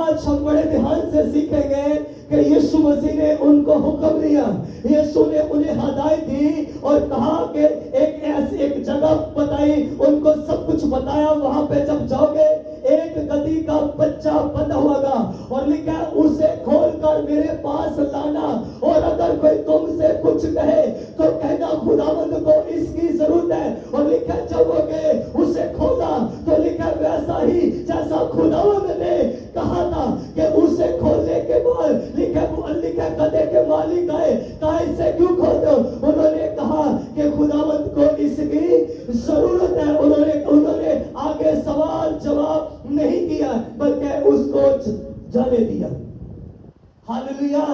आज हम बड़े ध्यान से सीखेंगे कि यीशु मसीह ने उनको हुक्म दिया, यीशु ने उन्हें हदायत दी और कहा कि एक ऐसी एक जगह बताई, उनको सब कुछ बताया। वहां पे जब जाओगे एक गधी का बच्चा बंधा होगा और लिखा उसे खोलकर मेरे पास लाना, और अगर कोई तुमसे कुछ कहे तो कहना खुदावंद को इसकी जरूरत है। और लिखा जब वो गए उसे खोला तो लिखा वैसा ही जैसा खुदावंद ने कहा था कि उसे खोलने के बाद लिखा गधे के मालिक आए, कहा इसे क्यों खोलते हो? उन्होंने कहा कि खुदावंद को इसकी जरूरत है। उन्होंने आगे सवाल जवाब नहीं किया बल्कि उसको जाने दिया। हालेलुया।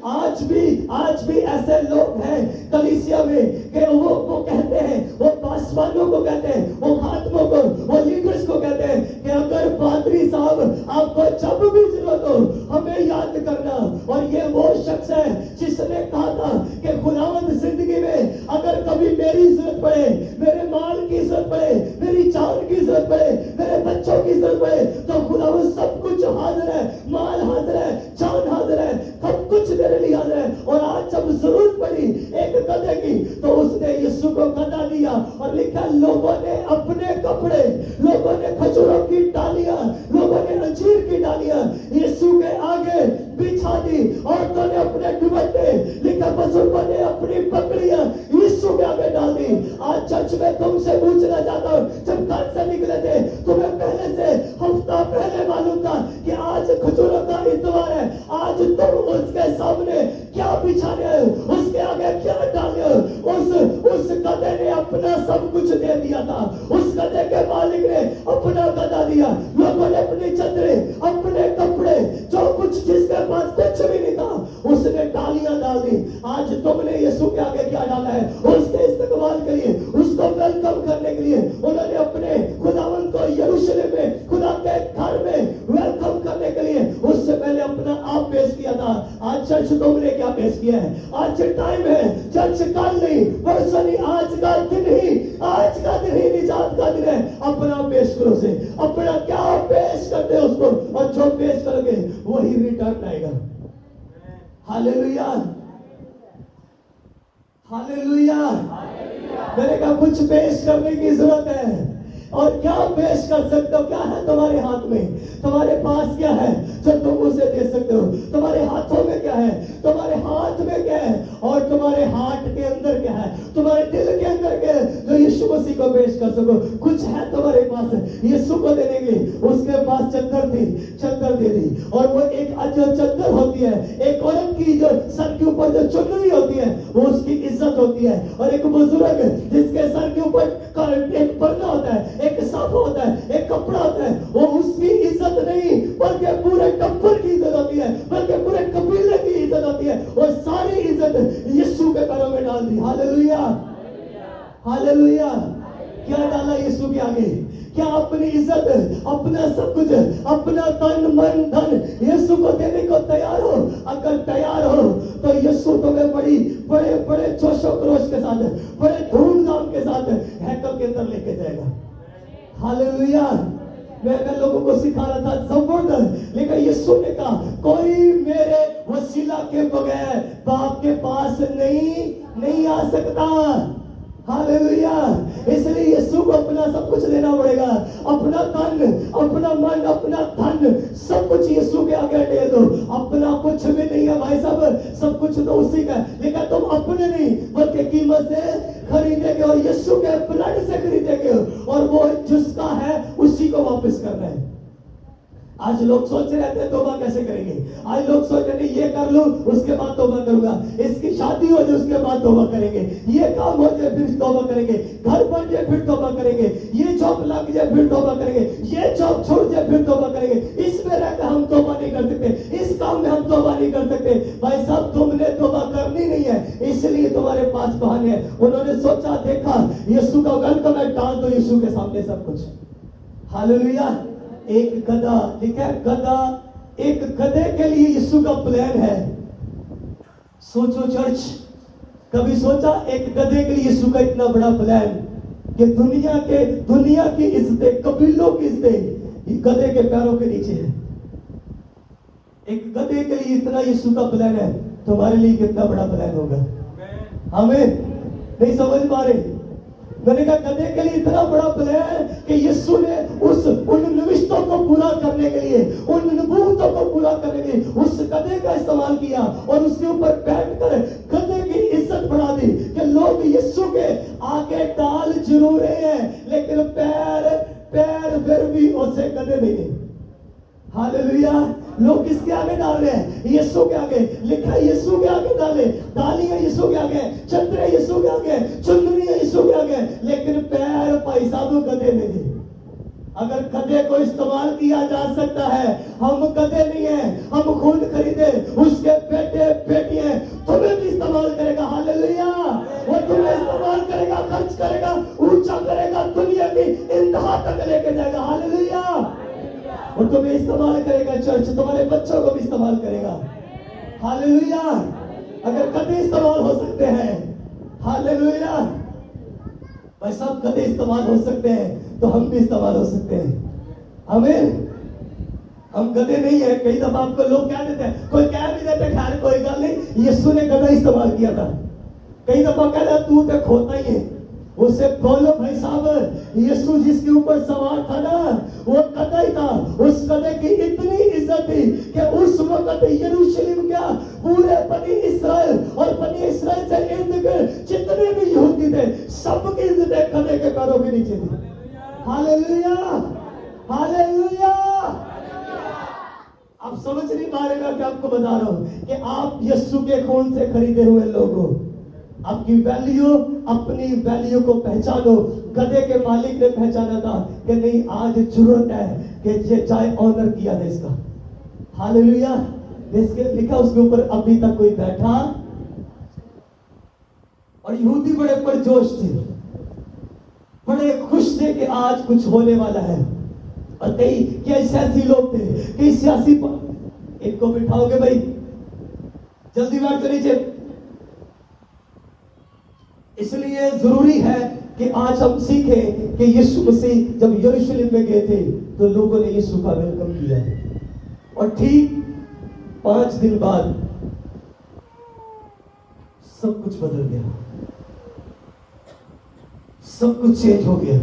आज भी ऐसे लोग हैं कलीसिया में कि वो कहते हैं, वो पासवानों को कहते हैं, वो खातमों को, वो लीडर्स को कहते हैं कि अगर पादरी साहब आपको जब भी जरूरत हो हमें याद करना। और ये वो शख्स है जिसने कहा था कि खुदावंद जिंदगी में अगर कभी मेरी जरूरत पड़े, मेरे माल की जरूरत पड़े, मेरी जान की जरूरत पड़े, मेरे बच्चों की जरूरत पड़े तो खुदावंद सब कुछ हाजिर है, माल हाजिर है, जान हाजिर है, सब कुछ तेरे लिए हाजिर है। और आज जब जरूरत पड़ी एक गधे की तो उसने यीशु को गधा दिया। और लिखा लोगों ने अपने कपड़े, लोगों ने खजूरों की डालियां, लोगों ने अंजीर की डालियां यीशु के आगे बिछा दी। औरतों ने अपने दुपट्टे, लिखा बुजुर्गों ने अपनी पगड़ियां यीशु के आगे डाल दी। आज चर्च में तुमसे पूछना चाहता हूं, जब घर से निकले थे तुम्हें पहले से हफ्ता पहले मालूम था कि आज खजूरों का इतवार है, आज तुम उसके सामने क्या बिछाने हो, उसके आगे क्या डाले हो? उस गधे ने अपना सब कुछ दे दिया था, उस गधे के मालिक ने अपना गधा दिया। लोगों ने अपनी चदरे, अपने कपड़े, जो कुछ जिसके पास कुछ भी नहीं था उसने डालियां डाल दी। आज तुमने यीशु के आगे क्या डाला है? उसके इस्तेमाल के लिए, उसको वेलकम करने के लिए उन्होंने अपने खुदावंद को यरूशलेम में, खुदा के घर में वेलकम करने के लिए उससे पहले अपना आप पेश किया था। आज चर्च तुमने क्या पेश किया है? आज टाइम है, चर्च कल नहीं, परसों नहीं, आज का दिन ही निजात का दिन है। अपना पेश करो से, अपना क्या पेश करते हो उसको, और जो पेश करोगे वही रिटर्न आएगा। Hallelujah, hallelujah. मैंने कहा कुछ पेश करने की जरूरत है। और क्या पेश कर सकते हो? क्या है तुम्हारे हाथ में? तुम्हारे पास क्या है जो तुम उसे दे सकते हो? तुम्हारे हाथों में क्या है? तुम्हारे हाथ में क्या है? और तुम्हारे हार्ट के अंदर क्या है? तुम्हारे दिल के अंदर क्या है जो यीशु मसीह को पेश कर सको? कुछ है तुम्हारे पास, यीशु को देने के लिए। उसके पास चद्दर थी, चद्दर दे दी। और वो एक जो चद्दर होती है, एक औरत की जो सर के ऊपर जो चुनरी होती है वो उसकी इज्जत होती है। और एक बुजुर्ग जिसके सर के ऊपर एक पर्दा होता है, एक साफ होता है, एक कपड़ा होता है, वो उसकी इज्जत नहीं बल्कि पूरे टब्बर की इज्जत होती है, बल्कि पूरे कबीले की इज्जत होती है। और सारी इज्जत यीशु के पैरों में डाल दी। Hallelujah, hallelujah. क्या डाला यीशु के आगे? क्या अपनी इज्जत, अपना सब कुछ, अपना तन मन धन यीशु को देने को तैयार हो? अगर तैयार हो तो यीशु तुम्हें बड़े बड़े जोशो खरोश के साथ, बड़े धूमधाम के साथ हैकल के अंदर लेके जाएगा। हालेलुया। मैं लोगों को सिखा रहा था जबरदस्त, लेकिन यीशु ने कहा कोई मेरे वसीला के बगैर बाप के पास नहीं आ सकता। हालेलुया। इसलिए यीशु को अपना सब कुछ देना पड़ेगा, अपना तन, अपना मन, अपना धन, सब कुछ यीशु के आगे दे दो। अपना कुछ भी नहीं है भाई साहब, सब कुछ तो उसी का है। लेकिन तुम अपने नहीं बल्कि कीमत से खरीदेंगे और यीशु के ब्लड से खरीदेंगे, और वो जिसका है उसी को वापस करना है। आज लोग सोच रहे थे तौबा कैसे करेंगे। आज लोग सोच रहे ये कर लूं उसके बाद तौबा करूंगा, इसकी शादी हो जाए उसके बाद तौबा करेंगे, ये काम हो जाए फिर तौबा करेंगे, घर बन जाए फिर तौबा करेंगे, ये जॉब लग जाए फिर तौबा करेंगे, ये जॉब छोड़ जाए फिर तौबा करेंगे, इसमें रहकर हम तौबा नहीं कर सकते, इस काम में हम तौबा नहीं कर सकते। भाई साहब तुमने तौबा करनी नहीं है, इसलिए तुम्हारे पास बहाने हैं। उन्होंने सोचा, देखा यीशु का वेलकम है, डाल दो यीशु के सामने सब कुछ। हालेलुया। एक गधा, लिखा है गधा, एक गधे के लिए यीशु का प्लान है। सोचो चर्च, कभी सोचा एक गधे के लिए यीशु का इतना बड़ा प्लान कि दुनिया की इज्जतें, कबीलों की इज्जतें गधे के पैरों के नीचे है। एक गधे के लिए इतना यीशु का प्लान है, तुम्हारे लिए कितना बड़ा प्लान होगा। हमें नहीं समझ पा रहे। मैंने कहा गधे के लिए इतना बड़ा प्लान कि यीशु ने उन निविष्टों को पूरा करने के लिए, उन नबूवतों को पूरा करने के लिए उस गधे का इस्तेमाल किया और उसके ऊपर बैठकर गधे की इज्जत बढ़ा दी कि लोग यीशु के आगे डाल जरूर रहे हैं लेकिन पैर फिर भी उसे गधे नहीं है। हालेलुया। लोग किसके आगे डाल रहे हैं? यीशु के आगे। लिखा है यीशु के आगे डाले, डालियां यीशु के आगे, चंद्रे यीशु के आगे, चुनरी यीशु के आगे, लेकिन पैर भाई साहब गधे नहीं थे। अगर गधे को इस्तेमाल किया जा सकता है, हम गधे नहीं है, हम खून खरीदे, उसके बेटे बेटियां तुम्हें भी इस्तेमाल करेगा। हालेलुया। वो तुम्हें इस्तेमाल करेगा, खर्च करेगा, ऊंचा करेगा, दुनिया की इंतहा तक लेके जाएगा। हालेलुया। और तुम्हें इस्तेमाल करेगा, चर्च तुम्हारे बच्चों को भी इस्तेमाल करेगा। हालेलुया। अगर गधे इस्तेमाल हो सकते हैं, हालेलुया, भाई साहब गधे इस्तेमाल हो सकते हैं तो हम भी इस्तेमाल हो सकते हैं। हमें हम गधे नहीं है। कई दफा आपको लोग कह देते हैं, कोई कह भी देते खैर कोई गल नहीं, यीशु ने गधा इस्तेमाल किया था। कई दफा कह रहा तू तो खोता ही है। उसे बोलो भाई साहब, यीशु जिसके ऊपर सवार था ना, वो गधा ही था। उस गधे की इतनी इज्जत थी कि उस वक्त यरूशलेम क्या पूरे बनी इस्राएल और बनी इस्राएल से इर्द गिर्द जितने भी यहूदी थे, सबकी इज्जत गधे के पैरों के नीचे थी। हालेलुया। हालेलुया। आप समझ नहीं पा रहे, मैं आपको बता रहा हूं कि आप यीशु के खून से खरीदे हुए लोग हो। आपकी वैल्यू, अपनी वैल्यू को पहचानो। गधे के मालिक ने पहचाना था कि नहीं, आज जरूरत है कि ये चाहे ऑनर किया जाए इसका। हालेलुया। इसके लिखा उसके ऊपर अभी तक कोई बैठा। और यहूदी बड़े पुरजोश थे, बड़े खुश थे कि आज कुछ होने वाला है। और कई सियासी लोग थे, कई सियासी, इनको बिठाओगे भाई, जल्दी बैठ कर नीचे। इसलिए जरूरी है कि आज हम सीखें कि यीशु मसीह जब यरूशलेम में गए थे तो लोगों ने यीशु का वेलकम किया। और ठीक 5 दिन बाद सब कुछ बदल गया, सब कुछ चेंज हो गया।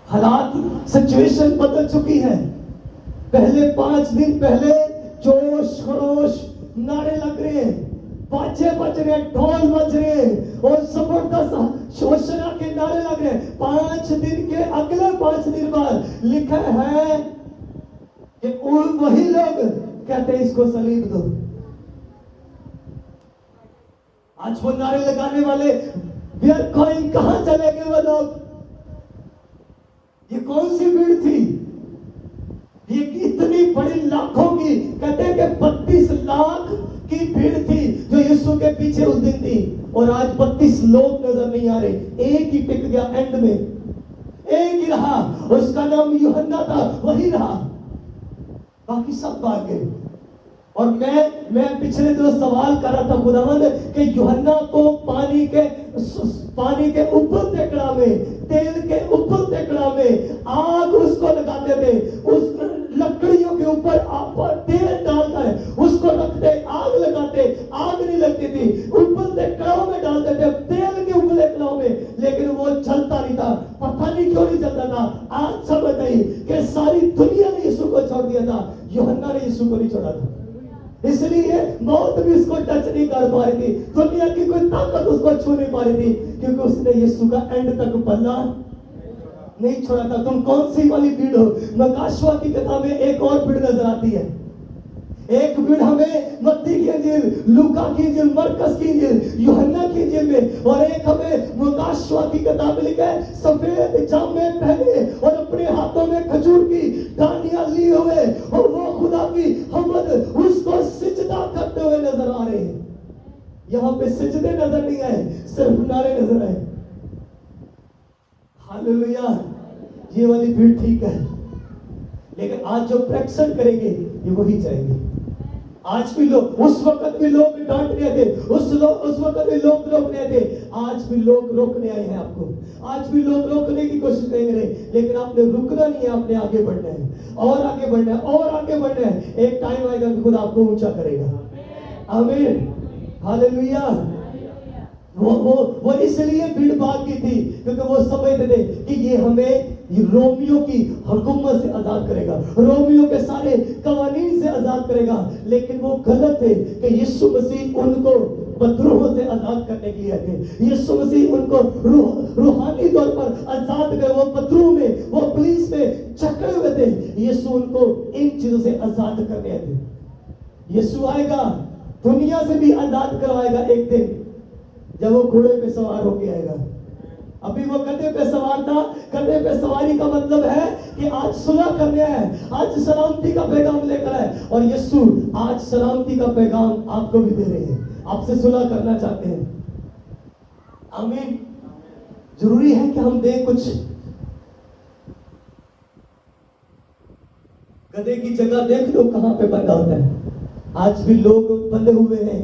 हालात, सिचुएशन बदल चुकी है। पहले 5 दिन पहले जोश खरोश, नारे लग रहे हैं, बाजे बज रहे, ढोल बज रहे और जबरदस्त घोषणा के नारे लग रहे। 5 दिन के अगले 5 दिन बाद लिखा है कि वही लोग कहते हैं इसको सलीब दो। आज वो नारे लगाने वाले वी आर गोइंग, कहां चले गए वो लोग? ये कौन सी भीड़ थी? ये इतनी बड़ी लाखों की, कहते हैं कि 32 लाख की भीड़ थी जो यीशु के पीछे उस दिन थी। और आज 32 लोग नजर नहीं आ रहे, एक ही टिक गया एंड में, एक ही रहा, उसका नाम यूहन्ना था, वही रहा, बाकी सब भाग गए। और मैं पिछले दिनों सवाल कर रहा था खुदावंद कि यूहन्ना को पानी के ऊपर टेकड़ा में, तेल के ऊपर टेकड़ा में आग उसको लगाते थे, उस लकड़ियों के ऊपर तेल डालकर उसको रखते, आग लगाते, आग नहीं लगती थी, उबलते कड़ाहों में डालते थे, तेल के उबले कड़ाहों में, लेकिन वो जलता नहीं था। पता नहीं क्यों नहीं जलता था। आज समझ आई कि सारी दुनिया ने यीशु को छोड़ दिया था, यूहन्ना ने यीशु को नहीं छोड़ा था। इसलिए मौत भी उसको टच नहीं कर पा रही थी, दुनिया की कोई ताकत उसको छू नहीं पा रही थी, क्योंकि उसने यीशु का एंड तक पल्ला नहीं छोड़ा था। तुम कौन सी वाली भीड़ हो? मकाशवा की किताब में एक और भीड़ नजर आती है। एक भीड़ हमें मत्ती की इंजील, लूका की इंजील, मरकस की इंजील, यूहन्ना की इंजील में, और एक हमें मकाशवा की किताब में लिखा है, सफेद जामे पहने और अपने हाथों में खजूर की डांडियां लिए हुए, और वो खुदा की हमद उसको सिजदा करते हुए नजर आ रहे हैं। यहां पे सिजदे नजर नहीं आए, सिर्फ नारे नजर आए। हालेलुया। ये वाली भीड़ ठीक है, लेकिन आज जो प्रेक्षण करेंगे ये वही जाएंगे। आज भी लोग, उस वक्त भी लोग डांट रहे थे, उस वक्त भी लोग रोक रहे थे, आज भी लोग रोकने आए हैं आपको, आज भी लोग रोकने की कोशिश करेंगे, लेकिन आपने रुकना नहीं है, आपने आगे बढ़ना है, और आगे बढ़ना है, और आगे बढ़ना है। एक टाइम आएगा कि खुद आपको ऊंचा करेगा। आमीन, हालेलुया। वो इसलिए भीड़ भाग की थी क्योंकि वो समझते थे कि ये हमें रोमियो की हुकूमत से आजाद करेगा, रोमियो के सारे कवानीन से आजाद करेगा। लेकिन वो गलत थे कि यीशु मसीह उनको पत्थरों से आजाद करने के लिए आए थे। यीशु मसीह उनको रूहानी तौर पर आजाद कर, वो पत्थरों में, वो पुलिस में जकड़े हुए थे, यीशु उनको इन चीजों से आजाद करने आए थे। यीशु आएगा, दुनिया से भी आजाद करवाएगा एक दिन, जब वो घोड़े पे सवार होके आएगा। अभी वो गधे पे सवार था। गधे पे सवारी का मतलब है कि आज सुलह करने आया है, आज सलामती का पैगाम लेकर आए, और यीशु आज सलामती का पैगाम आपको भी दे रहे हैं, आपसे सुलह करना चाहते हैं। आमीन। जरूरी है कि हम दें कुछ। गधे की जगह देख लो कहां पे बंधा होता है। आज भी लोग बंधे हुए हैं,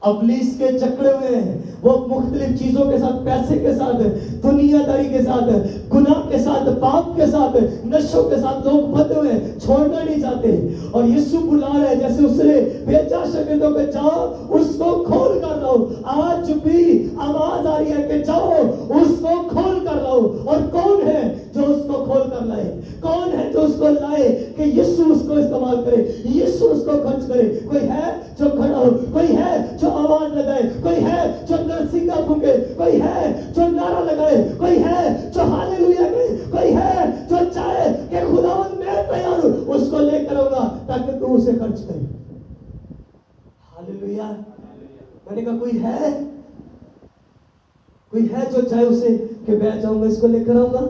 अबलीस के जकड़े हुए हैं, वो मुख्तलिफ चीजों के साथ, पैसे के साथ, दुनियादारी के साथ, गुनाह के साथ, पाप के साथ, नशों के साथ लोग बंधे हुए हैं, छोड़ना नहीं चाहते। और यीशु बुला रहा है, जैसे उसने भेजा शागिर्दों पे, जाओ उसको खोल कर लाओ। आज भी आवाज आ रही है कि जाओ उसको खोल कर लाओ। और कौन है जो उसको खोल कर लाए? कौन है जो उसको लाए कि यीशु उसको इस्तेमाल करे, यीशु उसको खर्च करे? कोई है जो खड़ा हो, कोई है जो आवाज लगाए, कोई है जो नरसिंगा फूंके, कोई है जो नारा लगाए, कोई है जो हालेलुया कहे, कोई है जो चाहे कि खुदावंद मैं तैयार हूं, उसको लेकर आऊंगा ताकि तू उसे खर्च करे। हालेलुया। मैंने कहा कोई है, कोई है जो चाहे उसे कि मैं जाऊंगा इसको लेकर आऊंगा।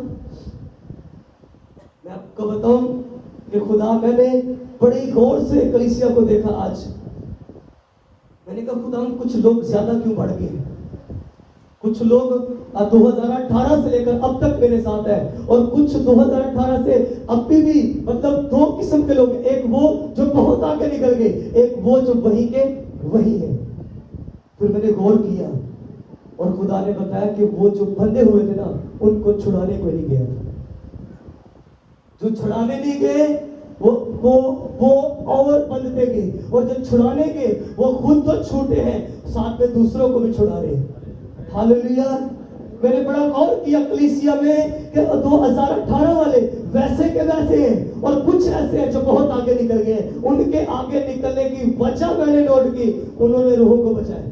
मैं आपको बताऊं कि खुदा, मैंने बड़ी गौर से कलीसिया को देखा आज। मैंने कहा खुदा, कुछ लोग ज्यादा क्यों बढ़ गए? कुछ लोग 2018 से लेकर अब तक मेरे साथ है, और कुछ 2018 से अभी भी, मतलब दो किस्म के लोग, एक वो जो बहुत आगे निकल गए, एक वो जो वहीं के वहीं है। फिर मैंने गौर किया और खुदा ने बताया कि वो जो बंधे हुए थे ना, उनको छुड़ाने को नहीं गया। जो छुड़ाने नहीं गए वो और बंधते गए, और जो छुड़ाने के वो खुद तो छूटे हैं, साथ में दूसरों को भी छुड़ा रहे हैं। हालेलुया। मैंने बड़ा गौर किया कलीसिया में कि 2018 वाले वैसे के वैसे हैं, और कुछ ऐसे हैं जो बहुत आगे निकल गए। उनके आगे निकलने की वजह मैंने नोट की, उन्होंने रूहों को बचाया।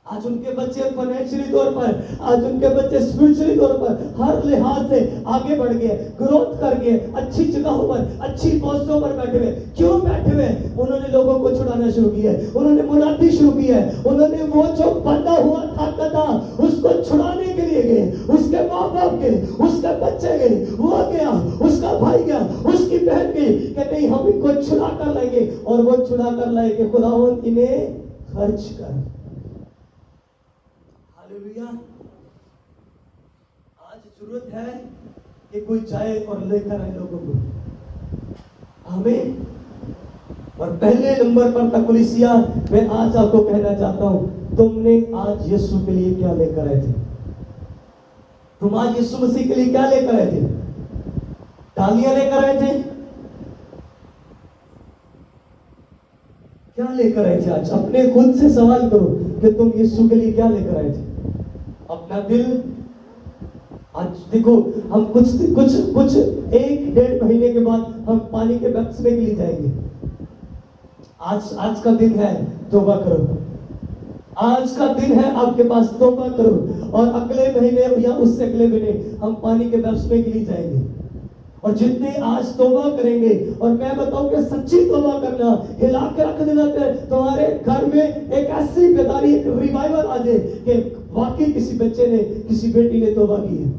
आज उनके बच्चे फाइनेंशियली तौर पर, आज उनके बच्चे स्पिरिचुअली तौर पर हर लिहाज से आगे बढ़ गए, ग्रोथ कर गए, अच्छी जगहों पर, अच्छी पोस्टों पर बैठे हुए। क्यों बैठे हुए? उन्होंने लोगों को छुड़ाना शुरू किया, उन्होंने मुनादी शुरू की है, उन्होंने वो जो बंधा हुआ था गधा, उसको छुड़ाने के लिए गए। उसके माँ बाप गए, उसके बच्चे गए, वो गया, उसका भाई गया, उसकी बहन गई कि नहीं हम इनको छुड़ा कर लाएंगे, और वो छुड़ा कर लाए कि खुदावंद इन्हें खर्च कर। आज जरूरत है कि कोई जाए और लेकर आए लोगों को। हमें और पहले नंबर पर था कलीसिया। मैं आज आपको कहना चाहता हूं, तुमने आज यीशु के लिए क्या लेकर आए थे? तुम आज यीशु मसीह के लिए क्या लेकर आए थे? डालियां लेकर आए थे? क्या लेकर आए थे? आज अपने खुद से सवाल करो कि तुम यीशु के लिए क्या लेकर आए थे? अपना दिल। आज देखो, हम कुछ 1-1.5 महीने के बाद हम पानी के बपतिस्मे के लिए जाएंगे। आज का दिन है, तौबा करो। आज का दिन है आपके पास, तौबा करो। और अगले महीने या उससे अगले महीने हम पानी के बपतिस्मे के लिए जाएंगे। और जितने आज तौबा करेंगे, और मैं बताऊं कि सच्ची तौबा करना, हिला के रख देना, तुम्हारे घर में एक ऐसी बेदारी, एक रिवाइवल आ जाए कि वाकई किसी बच्चे ने, किसी बेटी ने तौबा की है।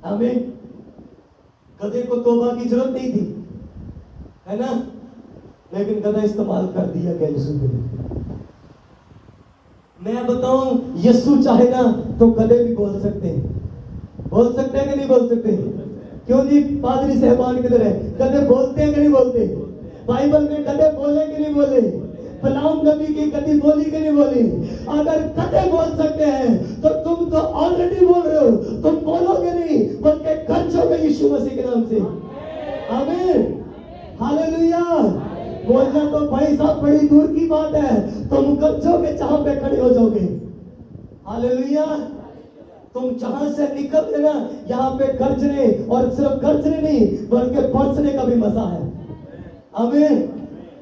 आमीन। गधे को तौबा की जरूरत नहीं थी, है ना? लेकिन गधा इस्तेमाल कर दिया गया यीशु के लिए। मैं बताऊं, यीशु चाहे ना तो गधे भी बोल सकते हैं। बोल सकते हैं कि नहीं बोल सकते? क्यों जी? पादरी साहबान किधर है? गधे बोलते हैं कि नहीं बोलते? बाइबल में गधे बोले कि नहीं बोले? बिलाम नबी की गति बोली कि नहीं बोली? अगर गधे बोल सकते हैं तो तुम तो ऑलरेडी बोल रहे हो, तुम बोलोगे नहीं बल्कि गरजोगे यीशु मसीह के नाम से। आमीन, हालेलुया। बोलना तो भाई साहब बड़ी दूर की बात है, तुम गरजोगे जहां पे खड़े हो जाओगे। हालेलुया। तुम जहां से निकलते ना, यहाँ पे गरजने, और सिर्फ गरजने नहीं बल्कि बरसने का भी मजा है। आमीन।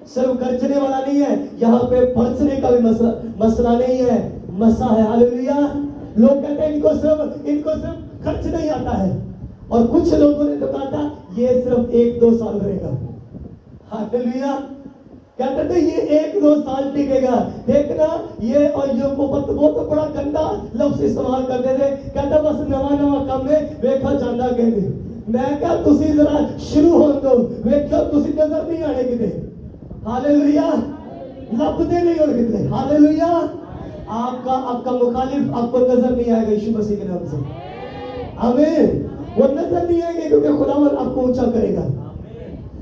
सिर्फ गरजने वाला नहीं है, यहाँ पे बरसने का भी मसला नहीं है, मसा है। हालेलुया। लोग कहते हैं इनको सिर्फ गरजना ही आता है, और कुछ लोगों ने तो कहा था ये सिर्फ 1-2 साल रहेगा। हालेलुया। कहते थे ये 1-2 साल टिकेगा, देखना ये, और ये वो तो बड़ा गंदा लफ्ज इस्तेमाल करते थे, कहता बस नवा काम में वेखा जाना कहते। मैं क्या तुसी जरा शुरू हो दो, वेखो तुसी नजर नहीं आने किते। हालेलुया। लपते नहीं हो कितने। हालेलुया। आपका मुखालिफ आपको नजर नहीं आएगा यीशु मसीह के नाम से। आमीन। वो नजर नहीं आएंगे क्योंकि खुदावंद आपको ऊंचा करेगा।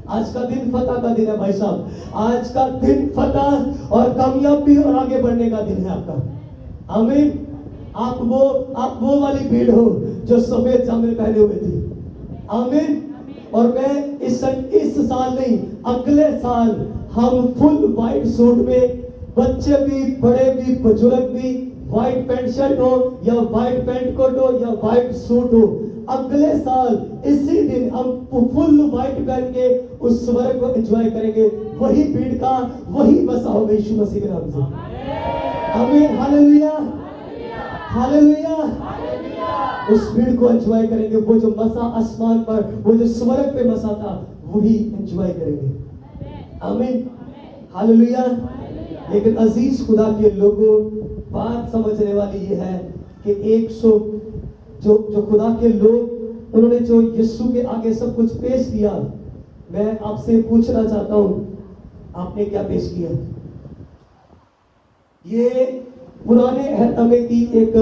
आज का दिन फतह का दिन है भाई साहब, आज का दिन फतह और कामयाबी और आगे बढ़ने का दिन है आपका। आमीन। आप वो वाली भीड़ हो जो सफेद जामे पहने हुए थी। आमीन। और मैं इस साल नहीं, अगले साल हम फुल व्हाइट सूट में, बच्चे भी, बड़े भी, बुजुर्ग भी, व्हाइट पैंट शर्ट हो या व्हाइट पैंट कोट हो या व्हाइट सूट हो, अगले साल इसी दिन हम फुल व्हाइट पहन के उस स्वर्ग को एंजॉय करेंगे। वही भीड़ का वही बसा होगा यीशु मसीह के नाम से। आमीन, हालेलुया, हालेलुया। उस भीड़ को एंजॉय करेंगे, वो जो मसा आसमान पर, वो जो स्वर्ग पे मसा था, वही एंजॉय करेंगे। आमीन, हालेलुया। लेकिन अजीज खुदा के लोगों, बात समझने वाली ये है कि 100 जो खुदा के लोग, उन्होंने जो यीशु के आगे सब कुछ पेश किया, मैं आपसे पूछना चाहता हूं, आपने क्या पेश किया? ये पुराने अहद की एक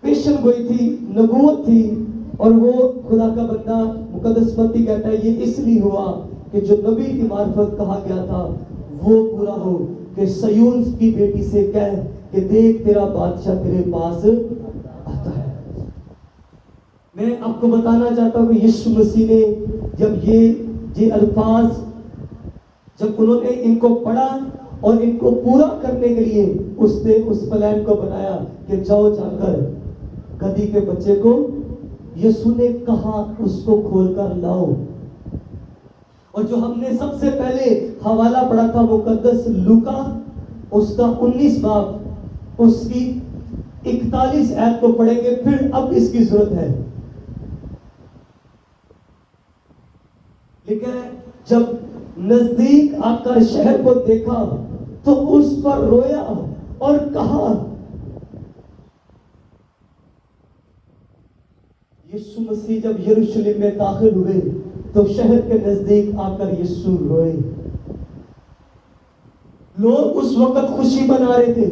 पेशन गोई थी, नबूवत थी, और वो खुदा का बंदा मुकद्दस मत्ती कहता है ये इसलिए हुआ कि जो नबी की मार्फत कहा गया था वो पूरा हो, कि सयून की बेटी से कह कि देख तेरा बादशाह तेरे पास आता है। मैं आपको बताना चाहता हूं कि यीशु मसीह ने जब ये अल्फाज जब उन्होंने इनको पढ़ा और इनको पूरा करने के लिए उसने उस प्लान को बनाया कि जाओ जाकर गधी के बच्चे को, यीशु ने कहा उसको खोलकर लाओ। और जो हमने सबसे पहले हवाला पढ़ा था मुकद्दस लूका, उसका 19 बाब, उसकी 41 आयत को पढ़ेंगे, फिर अब इसकी जरूरत है। लेकिन जब नजदीक आकर शहर को देखा तो उस पर रोया और कहा, यीशु मसीह जब यरूशलेम में दाखिल हुए तो शहर के नजदीक आकर यीशु रोए। लोग उस वक्त खुशी मना रहे थे,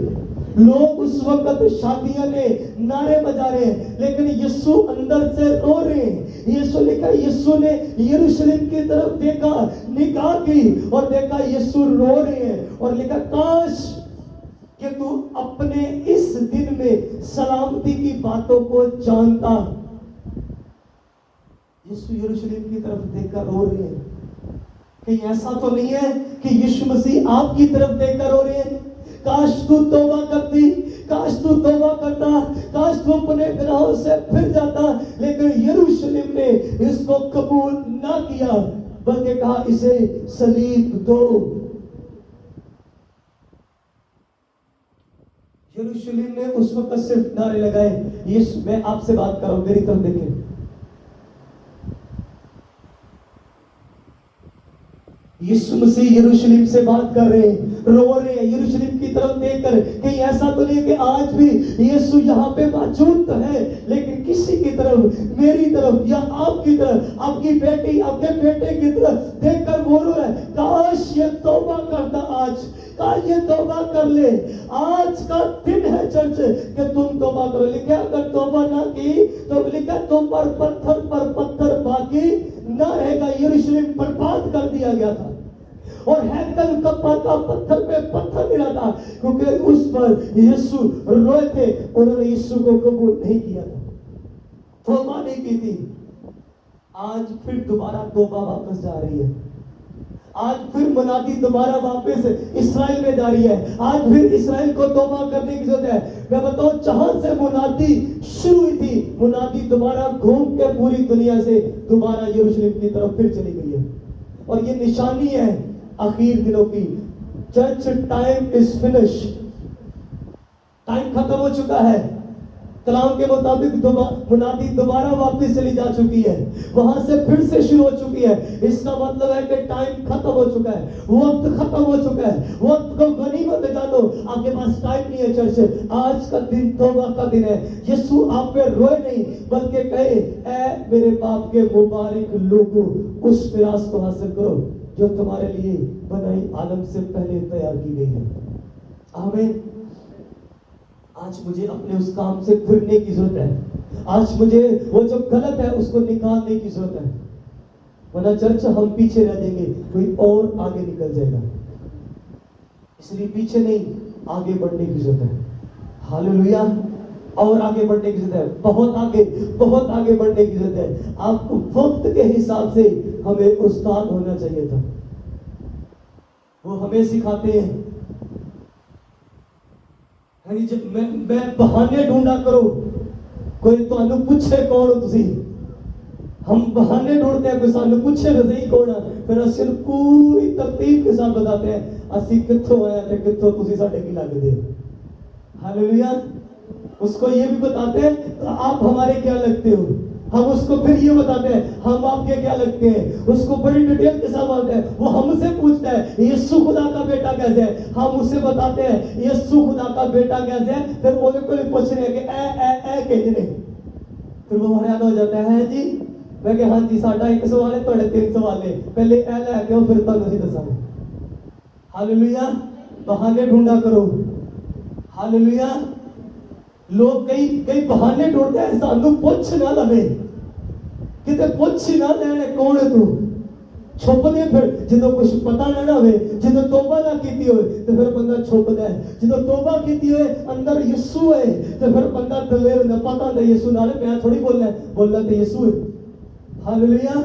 लोग उस वक्त शादियां में नारे बजा रहे हैं, लेकिन यीशु अंदर से रो रहे हैं। यीशु लिखा, यीशु ने यरूशलेम की तरफ देखा, निगाह की और देखा यीशु रो रहे हैं, और लिखा काश कि तू अपने इस दिन में सलामती की बातों को जानता। यीशु यरूशलेम की तरफ देखकर रो रहे हैं। कहीं ऐसा तो नहीं है कि यीशु मसीह आपकी तरफ देखकर रो रहे हैं? काश तू तौबा करती, काश तू तौबा करता, काश तू अपने गुनाहों से फिर जाता, लेकिन यरूशलेम ने इसको कबूल ना किया, बल्कि कहा इसे सलीब दो। यरूशलेम ने उस वक्त सिर्फ नारे लगाए। यीशु, मैं आपसे बात कर रहा हूं, मेरी तरफ देखें। यीशु मसीह यरूशलेम से बात कर रहे हैं, रो रहे हैं यरूशलेम की तरफ देखकर। कहीं ऐसा तो नहीं कि आज भी यीशु यहाँ पे मौजूद तो है, लेकिन किसी की तरफ, मेरी तरफ या आपकी तरफ, आपकी बेटी, आपके बेटे की तरफ देखकर वो रो रहा है, काश ये तौबा करता आज, काश ये तौबा कर ले। आज का दिन है चर्च कि तुम तौबा करो। लिखा अगर तौबा ना की तो लिखा तुम पर पत्थर बाकी ना रहेगा। यरूशलेम बर्बाद कर दिया गया था। और हैकल कब्र का पत्थर पे पत्थर मिला था, क्योंकि उस पर यीशु रोए थे। उन्होंने यीशु को कबूल नहीं किया था, तौबा नहीं की थी। आज फिर दोबारा तौबा वापस जा रही है। आज फिर मुनादी दोबारा वापस इस्राएल में जा रही है। आज फिर इस्राएल को तौबा करने की जरूरत है। मैं बताऊं, जहां से मुनादी शुरू हुई थी, मुनादी दोबारा घूम के पूरी दुनिया से दोबारा यरूशलेम की तरफ फिर चली गई है। और ये निशानी है आखिर दिनों की। Church time is finish, time खत्म हो चुका है। कलाम के मुताबिक मुनादी दोबारा वापस चली जा चुकी है, वहां से फिर से शुरू हो चुकी है। इसका मतलब है कि टाइम खत्म हो चुका है, वक्त खत्म हो चुका है। वक्त को गनीमत जानो, आपके पास टाइम नहीं है। चर्च, आज का दिन तौबा का दिन है। यीशु आप पे रोए नहीं, बल्कि कहे, ऐ मेरे बाप के मुबारक लोगों, उस मिरास को हासिल करो जो तुम्हारे लिए बनाई आलम से पहले तैयार की गई है। आमीन। आज मुझे अपने उस काम से फिरने की जरूरत है। आज मुझे वो जो गलत है उसको निकालने की जरूरत है, वरना चर्च हम पीछे रह जाएंगे, कोई और आगे निकल जाएगा। इसलिए पीछे नहीं, आगे बढ़ने की जरूरत है। हालेलुया। और आगे बढ़ने की जरूरत है, बहुत आगे बढ़ने की जरूरत है। आपको वक्त के हिसाब से हमें उस्ताद होना चाहिए था। वो हमें सिखाते हैं, मैं बहाने ढूंढा करो, कोई तो पूछे कौन हो तुसी। हम बहाने ढूंढते हैं, कोई सानू पूछे तो सही कौन है, फिर असि पूरी तरतीब के साथ बताते हैं असि कित्थों आए ते कित्थों तुसी साडे की लगदे हो। हालेलुया। उसको ये भी बताते हैं तो आप हमारे क्या लगते हो, हम उसको फिर ये बताते हैं हम आपके क्या लगते हैं। उसको बड़ी डिटेल के साथ बताते हैं। वो हमसे पूछता है यीशु खुदा का बेटा कैसे है, हम उसे बताते हैं यीशु खुदा का बेटा कैसे है। फिर वो कोई पूछ रहे हैं कि ए कहने, फिर वो हैरान हो जाता है जी। मैं कहा हाँ जी, साडा एक सवाल है, थोड़े 3 सवाल है, पहले ए लेके आओ, फिर तुहानू असि दसांगे। हालेलुया। बहाने ढूंढा करो। हालेलुया। लोग कई बहाने ढूंढते हैं, सानू पूछ ना लवे, किते पूछ ना लेने कौन है तू, छुपदे। फिर जो कुछ पता ना होवे, जो तौबा ना कीती होवे तो फिर बंदा छुपदा है। जो तौबा कीती होवे अंदर यीशु है तो फिर बंदा दलेर होंदा, पता होंदा यीशु नाल मैं थोड़ी बोलना तो यीशु है। हालेलुया।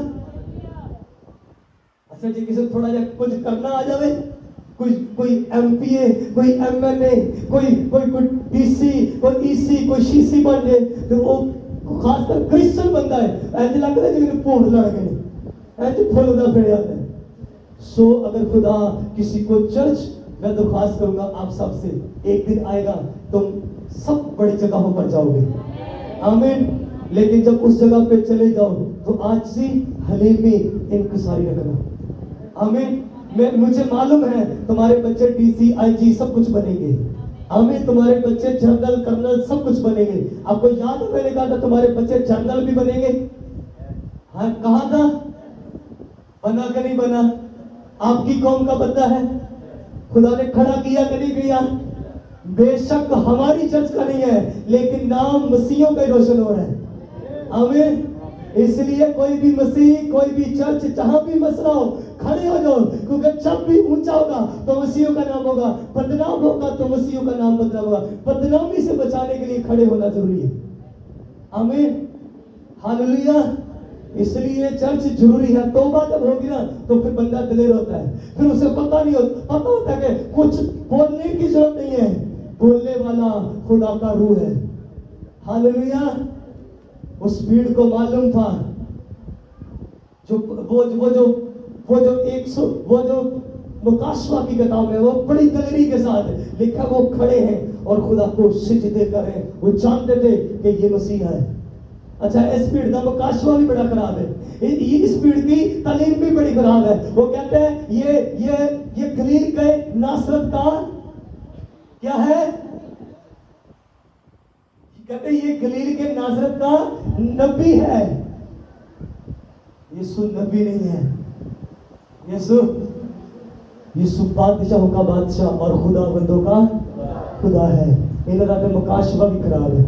अच्छा जी, किसी थोड़ा जा कुछ करना आ जावे, कोई एमपीए, कोई एमएलए, कोई डीसी, कोई ईसी, कोई सीसी बन जाए तो वो खासकर क्रिश्चियन बंदा है, ऐसे लगता है जिन्हें भूत लड़ गए, ऐसे फुलदा फिर आता है। सो अगर खुदा किसी को चर्च, मैं दरख्वास्त करूंगा आप सबसे, एक दिन आएगा तुम सब बड़ी जगहों पर जाओगे। आमीन। लेकिन जब उस जगह पे चले जाओ तो आज से हलीमी इंकसारी रखना। आमीन। मुझे मालूम है तुम्हारे बच्चे डीसी, आईजी सब कुछ बनेंगे। आमीन। तुम्हारे बच्चे जनरल, कर्नल सब कुछ बनेंगे। आपको याद है मैंने कहा था तुम्हारे बच्चे जनरल भी बनेंगे। हाँ, कहा था, बना कि नहीं बना? आपकी कौम का बंदा है, खुदा ने खड़ा किया कि नहीं किया? बेशक हमारी चर्च का नहीं है, लेकिन नाम मसीहों का रोशन हो रहा है। आमीन। इसलिए कोई भी मसीह, कोई भी चर्च, जहां भी मसला हो, खड़े हो जाओ, क्योंकि जब भी ऊंचा होगा तो मसीहों का नाम होगा, बदनाम होगा तो मसीहों का नाम बदनाम होगा। बदनामी से बचाने के लिए खड़े होना जरूरी है। आमीन। हालेलुया। इसलिए चर्च जरूरी है। तौबा जब होगी ना तो फिर बंदा दिलेर होता है, फिर उसे पता होता है कि कुछ बोलने की जरूरत नहीं है, बोलने वाला खुदा का रूह है। हालेलुया। उस भीड़ को मालूम था जो मुकाशवा की किताब में वो बड़ी दलेरी के साथ लिखा, वो खड़े हैं और खुदा को सिजदे कर रहे हैं। वो जानते थे कि ये मसीहा है। अच्छा, इस भीड़ का मुकाशवा भी बड़ा खराब है, इस भीड़ की तालीम भी बड़ी खराब है। वो कहते हैं ये गलील के नासरत का क्या है, कहते ये गलील के नासरत का नबी है। यीशु नबी नहीं है, यीशु बादशाहों का बादशाह और खुदा बंदों का खुदा है। इनका तो मुकाशवा भी खराब है।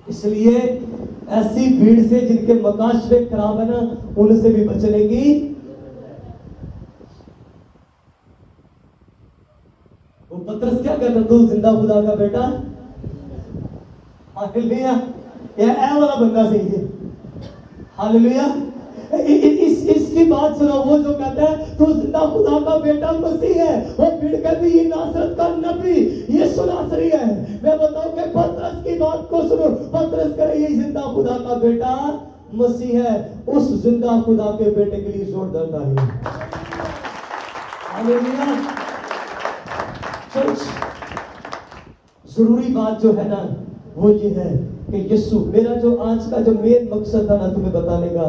इसलिए ऐसी भीड़ से जिनके मुकाशवे खराब है ना, उनसे भी बचने की पतरस क्या कहता, तू जिंदा खुदा का बेटा। हालेलुया, ये वाला बंदा सही है। हालेलुया, इसकी बात सुनो। वो जो कहता है तू जिंदा खुदा का बेटा मसीह है, वो भीड़ कहती ये नासरत का नबी यीशु नासरी है। मैं बताऊं कि पतरस की बात को सुनो। पतरस करे ये जिंदा खुदा का बेटा मसीह है। उस जिंदा खुदा के बेटे के लिए जोरदार ताली। हालेलुया। चर्च, जरूरी बात जो है ना वो ये है कि यीशु, मेरा जो आज का जो मेन मकसद था ना तुम्हें बताने का,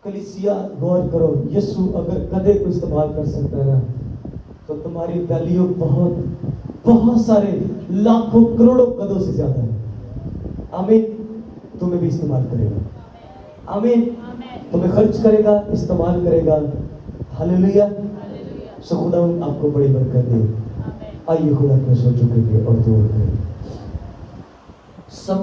कलीसिया गौर करो, यीशु अगर गधे को इस्तेमाल कर सकता है ना, तो तुम्हारी वैल्यू बहुत सारे लाखों करोड़ों गधों से ज्यादा है। आमीन। तुम्हें भी इस्तेमाल करेगा। आमीन। तुम्हें खर्च करेगा, इस्तेमाल करेगा। हालेलुया। सो खुदा आपको बड़ी बरकत दे। आइए खुदा के सो चुके और दुआ करें। सब